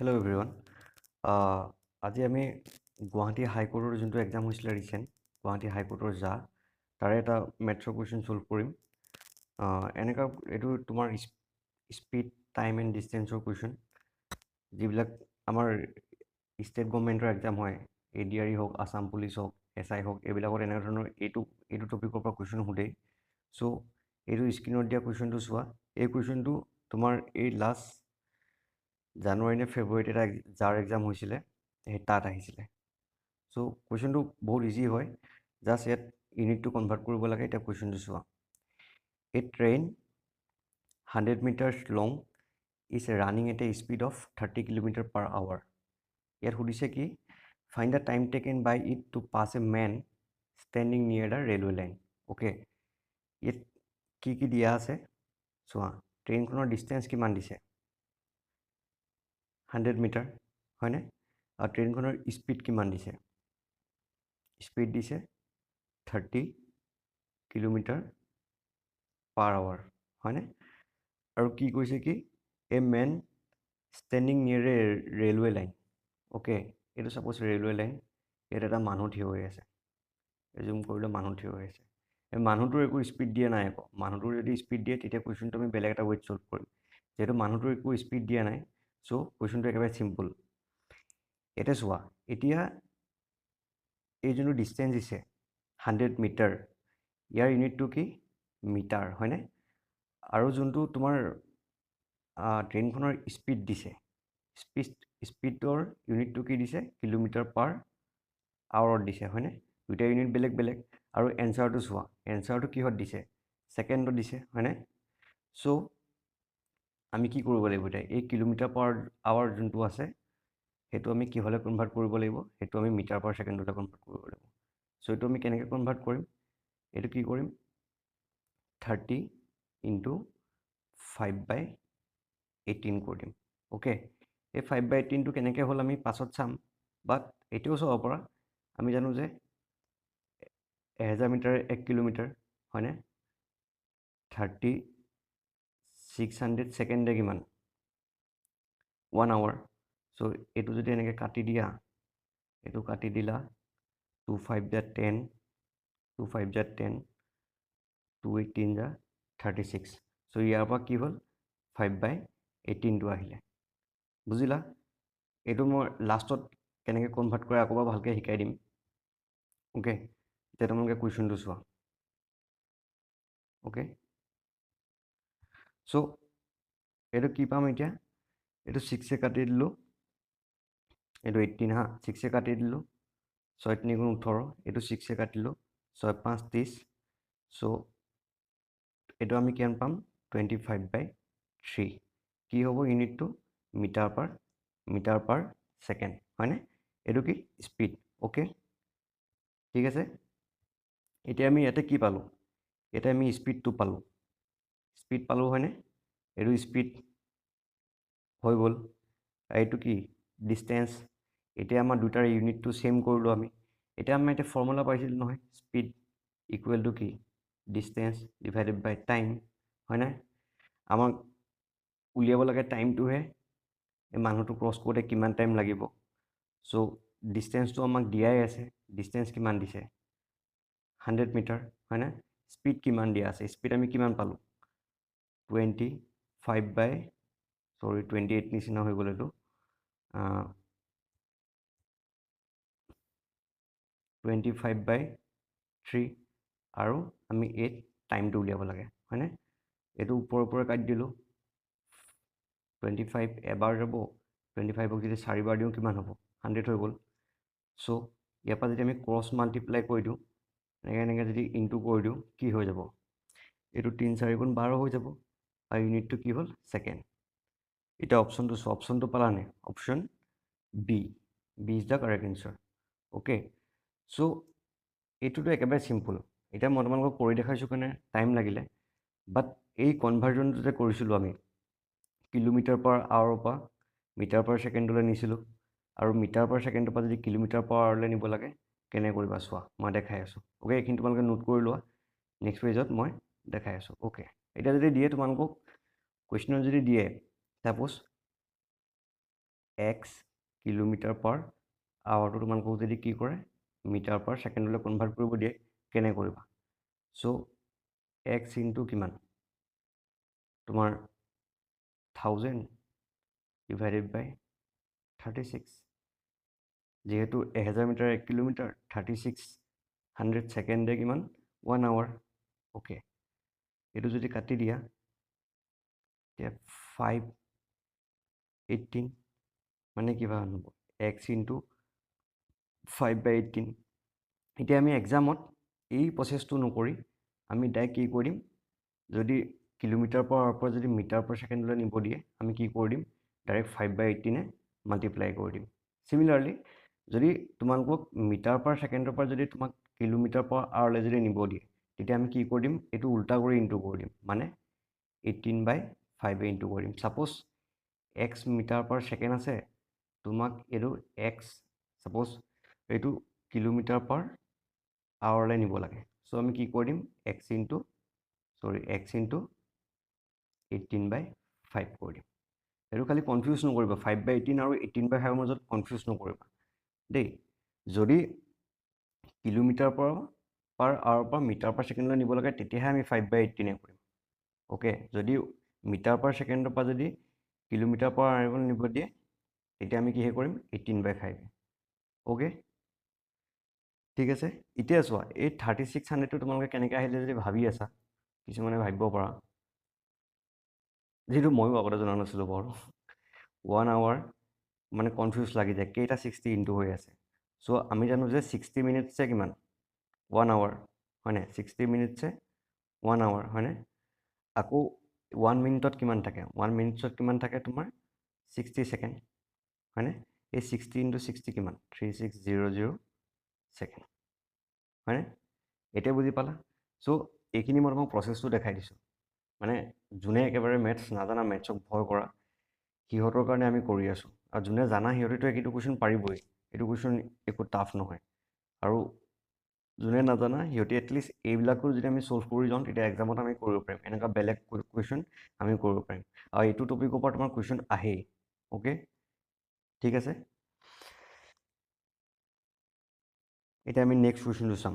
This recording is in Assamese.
Hello' everyone. আজি আমি গুৱাহাটী হাইকোৰ্টৰ যোনটো এক্সাম হৈছিলে ৰিচেণ্ট, গুৱাহাটী হাইকোৰ্টৰ তাৰে এটা মেথছৰ কুৱেশ্যন ছল্ভ কৰিম। এনেকুৱা এইটো তোমাৰ স্পীড, টাইম এণ্ড ডিষ্টেঞ্চৰ কুৱেশ্যন, যিবিলাক আমাৰ ষ্টেট গভৰ্ণমেণ্টৰ এক্সাম হয়, ADRE হওক, আছাম পুলিচ হওক, SI হওক, এইবিলাকত এনেকুৱা ধৰণৰ এইটো টপিকৰ পৰা কুৱেশ্যন সোধেই। চ' এইটো স্ক্ৰীণত দিয়া কুৱেশ্যনটো চোৱা। এই কুৱেশ্যনটো তোমাৰ এই লাষ্ট জানুৱাৰী নে ফেব্ৰুৱাৰীত যাৰ এক্সাম হৈছিলে সেই তাত আহিছিলে। চ' কুৱেশ্যনটো বহুত ইজি হয়, জাষ্ট ইয়াত ইউনিটটো কনভাৰ্ট কৰিব লাগে। এতিয়া কুৱেশ্যনটো চোৱা। এ train 100 meters long is running at a speed of 30 km/h. ইয়াত সুধিছে কি, find the time taken by it to pass a men standing near the railway line. Okay, ইয়াত কি কি দিয়া আছে চোৱা। ট্ৰেইনখনৰ ডিষ্টেঞ্চ কিমান দিছে, 100 মিটাৰ হয়নে? আৰু ট্ৰেইনখনৰ স্পীড কিমান দিছে, স্পীড দিছে 30 km/h হয়নে? আৰু কি কৈছে কি, এ মেন ষ্টেণ্ডিং নিয়েৰ এ ৰেলৱে লাইন। অ'কে, এইটো ছাপ'জ ৰেলৱে লাইন, ইয়াত এটা মানুহ থিয় হৈ আছে। জুম কৰিলে মানুহ থিয় হৈ আছে। এই মানুহটোৰ একো স্পীড দিয়া নাই। আকৌ মানুহটোৰ যদি স্পীড দিয়ে তেতিয়া কুৱেশ্যনটো আমি বেলেগ এটা ৱেত ছল্ভ কৰিম। যিহেতু মানুহটোৰ একো স্পীড দিয়া নাই, চ' কুৱেশ্যনটো একেবাৰে চিম্পুল। এতিয়া চোৱা, এতিয়া এই যোনটো ডিষ্টেঞ্চ দিছে 100 মিটাৰ, ইয়াৰ ইউনিটটো কি, মিটাৰ হয়নে? আৰু যোনটো তোমাৰ ট্ৰেইনখনৰ স্পীড দিছে, স্পীডৰ ইউনিটটো কি দিছে, km/h দিছে হয়নে? দুইটা ইউনিট বেলেগ বেলেগ। আৰু এনচাৰটো চোৱা, এনচাৰটো কিহত দিছে, ছেকেণ্ডত দিছে হয়নে? চ' আমি কি কৰিব লাগিব এতিয়া, এই km/h যোনটো আছে সেইটো আমি কিহলৈ কনভাৰ্ট কৰিব লাগিব, সেইটো আমি মিটাৰ/ছেকেণ্ডলৈ কনভাৰ্ট কৰিব লাগিব। চ' এইটো আমি কেনেকৈ কনভাৰ্ট কৰিম, এইটো কি কৰিম, 30 × 5/18 কৰি দিম। অ'কে, এই 5/18টো কেনেকৈ হ'ল আমি পাছত চাম, বাট এতিয়াও চাব পৰা। আমি জানো যে 1000 মিটাৰ 1 কিলোমিটাৰ হয়নে? 3600 ছেকেণ্ডে কিমান, 1 hour। চ' এইটো যদি এনেকৈ কাটি দিয়া, এইটো কাটি দিলা, 2 5 × 10, 2 5 × 10, 2 8 3 × 36। চ' ইয়াৰ পৰা কি হ'ল, 5/18টো আহিলে। বুজিলা? এইটো মই লাষ্টত কেনেকৈ কনভাৰ্ট কৰে আকৌ ভালকৈ শিকাই দিম। অ'কে, এতিয়া তোমালোকে কুৱেশ্যনটো চোৱা। অ'কে, চ' এইটো কি পাম এতিয়া, এইটো 6 কাটি দিলোঁ, এইটো 18 হা, 6 কাটি দিলোঁ, 6 × 3 = 18, এইটো 6 কাটিলোঁ, 6 5 30। চ' এইটো আমি কিমান পাম, 25/3। কি হ'ব ইউনিটটো, মিটাৰ/ছেকেণ্ড হয়নে? এইটো কি, স্পীড। অ'কে, ঠিক আছে। এতিয়া আমি ইয়াতে কি পালোঁ, ইয়াতে আমি স্পীডটো পালোঁ, হয়নে? এইটো স্পীড হৈ গ'ল। এইটো কি, ডিষ্টেঞ্চ। এতিয়া আমাৰ দুটাৰ ইউনিটটো ছেম কৰিলোঁ আমি। এতিয়া আমি এতিয়া ফৰ্মুলা পাইছিলোঁ নহয়, স্পীড ইকুৱেল টু কি, ডিষ্টেঞ্চ ডিভাইডেড বাই টাইম হয়নে? আমাক উলিয়াব লাগে টাইমটোহে, এই মানুহটো ক্ৰছ কৰোঁতে কিমান টাইম লাগিব। চ' ডিষ্টেঞ্চটো আমাক দিয়াই আছে, ডিষ্টেঞ্চ কিমান দিছে, 100 মিটাৰ হয়নে? স্পীড কিমান দিয়া আছে, স্পীড আমি কিমান পালোঁ, 28 নিচিনা হৈ গ'ল এইটো, 25/3। আৰু আমি 8 টাইমটো উলিয়াব লাগে হয়নে? এইটো ওপৰে কাটি দিলোঁ, 25 এবাৰ যাব, 25ক যদি 4বাৰ দিওঁ কিমান হ'ব, 100 হৈ গ'ল। চ' ইয়াৰ পৰা যদি আমি ক্ৰছ মাল্টিপ্লাই কৰি দিওঁ, এনেকৈ যদি ইনটু কৰি দিওঁ, কি হৈ যাব, এইটো 3 4 × 12 হৈ যাব। আৰু ইউনিটটো কি হ'ল, ছেকেণ্ড। এতিয়া অপশ্যনটো চোৱা, অপশ্যনটো পালানে, option B is the correct answer. Okay, so' এইটোতো একেবাৰে চিম্পুল। এতিয়া মই তোমালোকক কৰি দেখাইছোঁ কাৰণে টাইম লাগিলে, বাট এই কনভাৰ্জনটো যে কৰিছিলোঁ আমি, km/h পৰা মিটাৰ/ছেকেণ্ডলৈ নিছিলোঁ, আৰু মিটাৰ/ছেকেণ্ডৰ পৰা যদি km/hলৈ নিব লাগে, কেনেকৈ কৰিবা চোৱা, মই দেখাই আছোঁ। অ'কে, এইখিনি তোমালোকে নোট কৰি লোৱা, নেক্সট পেজত মই দেখাই আছোঁ। অ'কে, এতিয়া যদি দিয়ে তোমালোকক কুৱেশ্যনত যদি দিয়ে, ছাপ'জ এক্স কিলোমিটাৰ পাৰ আৱাৰটো তোমালোকক যদি কি কৰে মিটাৰ পাৰ ছেকেণ্ডলৈ কনভাৰ্ট কৰিব দিয়ে কেনে কৰিবা চ' এক্স ইনটু কিমান তোমাৰ 1000 ডিভাইডেড বাই 36 যিহেতু 1000 মিটাৰ 1 কিলোমিটাৰ 3600 ছেকেণ্ডে কিমান 1 আৱাৰ অ'কে এইটো যদি কাটি দিয়া এতিয়া 518 মানে কিমান হ'ব এক্স ইনটু 5/18 এতিয়া আমি এক্সামত এই প্ৰচেছটো নকৰি আমি ডাইৰেক্ট কি কৰি দিম যদি কিলোমিটাৰ পাৰ আৱাৰৰ পৰা যদি মিটাৰ পাৰ ছেকেণ্ডলৈ নিব দিয়ে আমি কি কৰি দিম ডাইৰেক্ট 5/18 মাল্টিপ্লাই কৰি দিম চিমিলাৰলি যদি তোমালোকক মিটাৰ পাৰ ছেকেণ্ডৰ পৰা যদি তোমাক কিলোমিটাৰ পাৰ আৱাৰলৈ যদি নিব দিয়ে তেতিয়া আমি কি কৰি দিম এইটো উল্টা কৰি ইনটু কৰি দিম মানে 18/5 ইনটু কৰি দিম suppose x metre per second আছে তোমাক এইটো এক্স ছাপ'জ এইটো কিলোমিটাৰ পাৰ আৱাৰলৈ নিব লাগে চ' আমি কি কৰি দিম এক্স ইনটু 18/5 কৰি দিম এইটো খালি কনফিউজ নকৰিবা 5/18 আৰু 18/5ৰ মাজত কনফিউজ নকৰিবা দেই যদি কিলোমিটাৰ পাৰ আৱাৰৰ পৰা মিটাৰ পাৰ ছেকেণ্ডলৈ নিব লাগে তেতিয়াহে আমি 5/18 কৰিম অ'কে যদি মিটাৰ পাৰ ছেকেণ্ডৰ পৰা যদি কিলোমিটাৰ পাৰ আৱাৰলৈ নিব দিয়ে তেতিয়া আমি কিহে কৰিম 18/5 অ'কে ঠিক আছে এতিয়া চোৱা এই 3600টো তোমালোকে কেনেকৈ আহিলে যদি ভাবি আছা কিছুমানে ভাবিব পাৰা যিহেতু ময়ো আগতে জনা নাছিলোঁ বাৰু 1 আৱাৰ মানে কনফিউজ লাগি যায় কেইটা 60 ইনটু হৈ আছে চ' আমি জানো যে 60 মিনিটছে কিমান 1 আৱাৰ হয়নে 60 মিনিটছে 1 আৱাৰ হয়নে আকৌ 1 মিনিটত কিমান থাকে 1 মিনিটছত কিমান থাকে তোমাৰ 60 ছেকেণ্ড হয়নে এই 60 ইনটু 60 কিমান 3600 ছেকেণ্ড হয়নে এতিয়া বুজি পালা চ' এইখিনি মই তোমাক প্ৰচেছটো দেখাই দিছোঁ মানে যোনে একেবাৰে মেথছ নাজানা মেথছক ভয় কৰা সিহঁতৰ কাৰণে আমি কৰি আছোঁ আৰু যোনে জানা সিহঁতেতো এইটো কুৱেশ্যন পাৰিবই এইটো কুৱেশ্যন একো টাফ নহয় আৰু যোনে নাজানা সিহঁতে এটলিষ্ট এইবিলাকো যদি আমি ছল্ভ কৰি যাওঁ তেতিয়া এক্সামত আমি কৰিব পাৰিম এনেকুৱা বেলেগ কুৱেশ্যন আমি কৰিব পাৰিম আৰু এইটো টপিকৰ পৰা তোমাৰ কুৱেশ্যন আহেই অ'কে ঠিক আছে এতিয়া আমি নেক্সট কুৱেশ্যনটো চাম